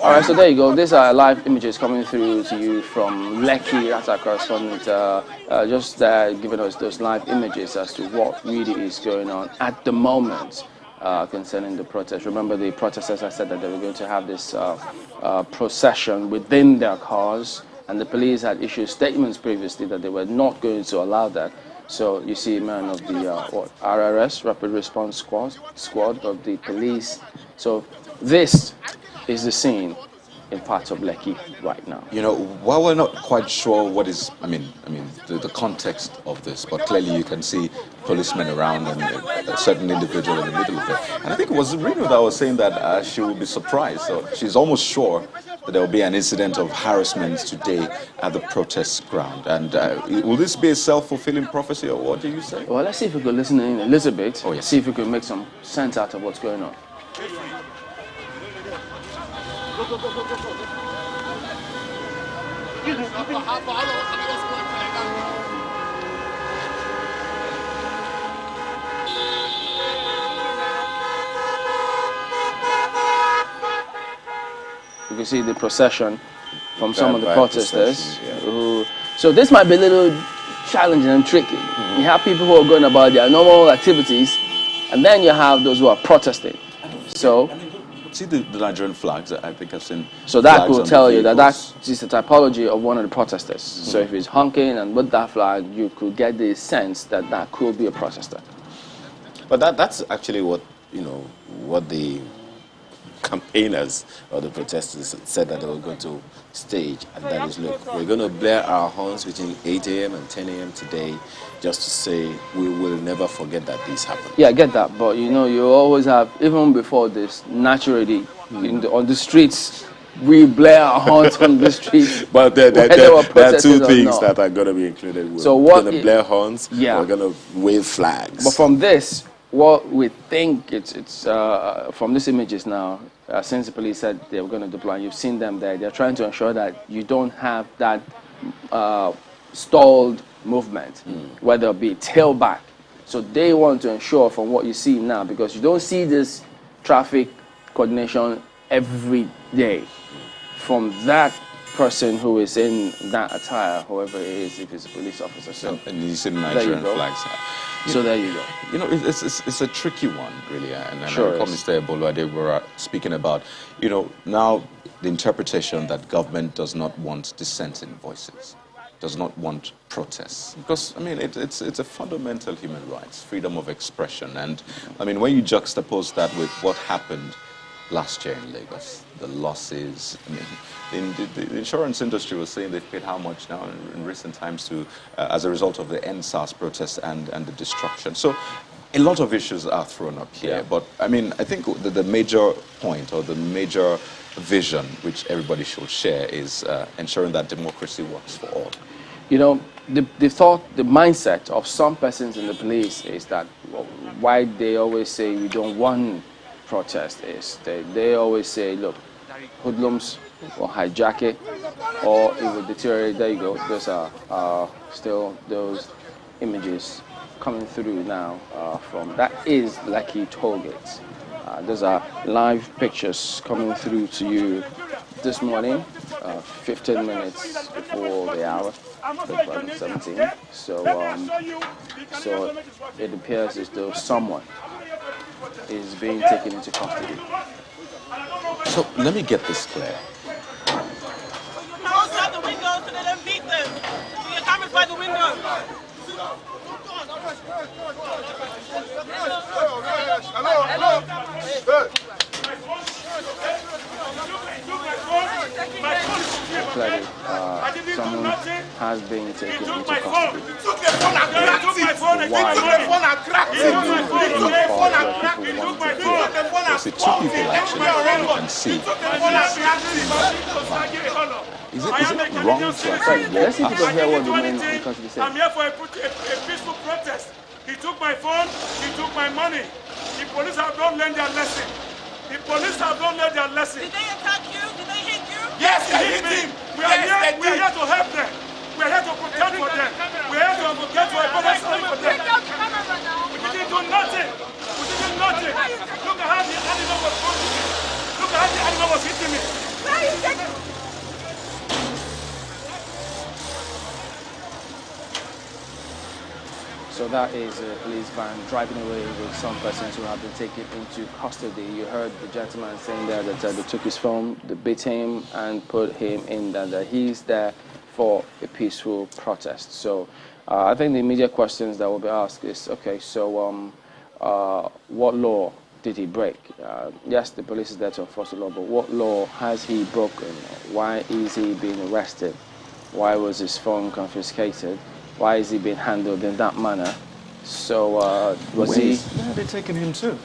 All right, so there you go. These are live images coming through to you from Lekki. That's our correspondent, just giving us those live images as to what really is going on at the moment concerning the protest. Remember, the protesters had said that they were going to have this procession within their cars, and the police had issued statements previously that they were not going to allow that. So you see a man of the RRS, Rapid Response Squad of the police. So this is the scene in parts of Lekki right now. You know, while we're not quite sure what is, the context of this, but clearly you can see policemen around and a certain individual in the middle of it. And I think it was Reno that was saying that she will be surprised. So she's almost sure that there will be an incident of harassment today at the protest ground. And will this be a self-fulfilling prophecy, or what do you say? Well, let's see if we could listen in a little bit. Oh, yes. See if we could make some sense out of what's going on. You can see the procession from some of the protesters. Yeah. So this might be a little challenging and tricky. You have people who are going about their normal activities, and then you have those who are protesting. So, see the Nigerian flags. I think I've seen. So that will tell you that that's just the typology of one of the protesters. So if he's honking and with that flag, you could get the sense that that could be a protester. But that's actually what what the campaigners or the protesters said that they were going to stage, and that is, look, we're going to blare our horns between 8 a.m. and 10 a.m. today, just to say we will never forget that this happened. Yeah, I get that, but you always have, even before this, naturally, on the streets, we blare our horns on the streets. But there are two things that are going to be included. We're going to blare horns, we're going to wave flags. But from this, what we think it's from these images now, since the police said they were going to deploy, you've seen them there, they're trying to ensure that you don't have that stalled movement, whether it be tailback. So they want to ensure from what you see now, because you don't see this traffic coordination every day from that person who is in that attire, whoever it is, if it's a police officer. So and you see the Nigerian flags. So there you go. It's a tricky one, really. And sure I recall Mr. Ebolade were speaking about, now the interpretation that government does not want dissenting voices, does not want protests. Because, it's a fundamental human rights, freedom of expression. And, when you juxtapose that with what happened last year in Lagos, the losses, the insurance industry was saying they've paid how much now in recent times to, as a result of the NSAS protests and the destruction. So a lot of issues are thrown up here. Yeah. But I think the major point or the major vision which everybody should share is ensuring that democracy works for all. The thought, the mindset of some persons in the police is that why they always say we don't want protest is they always say, look, hoodlums will hijack it or it will deteriorate. There you go. Those are still those images coming through now from that is Lekki Tollgate. Those are live pictures coming through to you this morning, 15 minutes before the hour, 17. So it appears as though someone is being taken into custody. So let me get this clear. Close out the windows so they don't beat them. So your cameras by the window. Clearly, someone has been taken into custody. Because it took people actually, you can see. Is it wrong to actually walk Let's see if you can hear what the man in custody said. I'm here for a peaceful protest. He took my phone, he took my money. The police have not learned their lesson. The police have not learned their lesson. Did they attack you? Did they hit you? Yes, they hit him. We are here to help them. We are here to protect for them. We are here to advocate for a better story for them. We didn't do nothing. We did nothing. Look at how the animal was punching me. Look at how the animal was hitting me. So that is a police van driving away with some persons who have been taken into custody. You heard the gentleman saying there that they took his phone, they beat him and put him in that he's there for a peaceful protest. So I think the immediate questions that will be asked is, okay, so what law did he break? Yes, the police is there to enforce the law, but what law has he broken? Why is he being arrested? Why was his phone confiscated? Why is he being handled in that manner? So was he? Where are they taking him to?